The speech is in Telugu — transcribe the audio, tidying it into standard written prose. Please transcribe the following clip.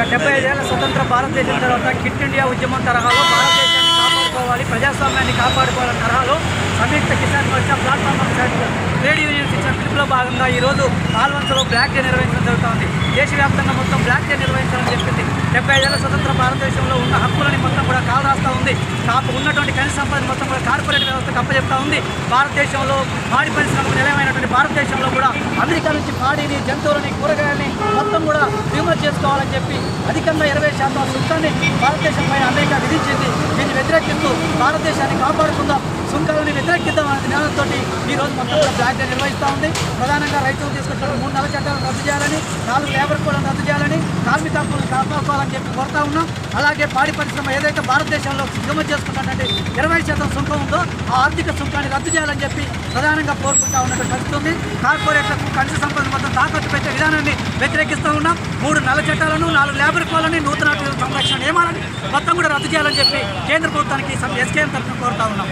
75 ఏళ్ల స్వతంత్ర భారతదేశం తర్వాత క్విట్ ఇండియా ఉద్యమం తరహాలో భారతదేశాన్ని కాపాడుకోవాలి, ప్రజాస్వామ్యాన్ని కాపాడుకోవాలని తరహాలో సంయుక్త Kisan Morcha platform trade unions ఇచ్చిన పిలుపులో భాగంగా ఈరోజు పాల్వంచలో బ్లాక్ డే నిర్వహించడం జరుగుతోంది. దేశవ్యాప్తంగా మొత్తం బ్లాక్ డే నిర్వహించాలని చెప్పింది. 75 ఏళ్ల స్వతంత్ర భారతదేశంలో ఉన్న హక్కులని మొత్తం కూడా కాలు రాస్తూ ఉంది. ఉన్నటువంటి ఖనిజ సంపద మొత్తం కూడా కార్పొరేట్ వ్యవస్థకు అప్పచెప్తా ఉంది. భారతదేశంలో పాడి పరిశ్రమకు నిలయమైనటువంటి భారతదేశంలో కూడా అమెరికా నుంచి పాడిని, జంతువులని, కూరగాయలని మొత్తం కూడా దిగుమతి చేసుకోవాలని చెప్పి అధికంగా 20% సుంకాన్ని భారతదేశం పైన అమెరికా విధించింది. దీన్ని వ్యతిరేకిస్తూ భారతదేశాన్ని కాపాడుకుందాం, సుంకాలని వ్యతిరేకిద్దాం అనే నినాదంతో ఈరోజు మొత్తం కూడా బ్లాక్ డే నిర్వహిస్తూ ఉంది. ప్రధానంగా రైతులు తీసుకొచ్చిన 3 నల్ల చట్టాలను రద్దు చేయాలని, 4 లేబర్ కోడ్లను రద్దు చేయాలని, కార్మిక హక్కులను కాపాడుకోవాలని చెప్పి కోరుతా ఉన్నాం. అలాగే పాడి పరిశ్రమ ఏదైతే భారతదేశంలో దిగుమతి చేసుకున్నటువంటి 20% సుంకం ఉందో ఆ ఆర్థిక సుంకాన్ని రద్దు చేయాలని చెప్పి ప్రధానంగా కోరుకుంటా ఉన్నట్టు కలుస్తుంది. కార్పొరేట్లకు ఖనిజ సంపద మొత్తం తాకట్టు పెట్టే విధానాన్ని వ్యతిరేకిస్తూ ఉన్నాం. 3 నల్ల చట్టాలను, 4 లేబర్ కోడ్లని, నూతన సంరక్షణ నియమాలని మొత్తం కూడా రద్దు చేయాలని చెప్పి కేంద్ర ప్రభుత్వానికి ఎస్కేఎం తరఫున కోరుతా ఉన్నాం.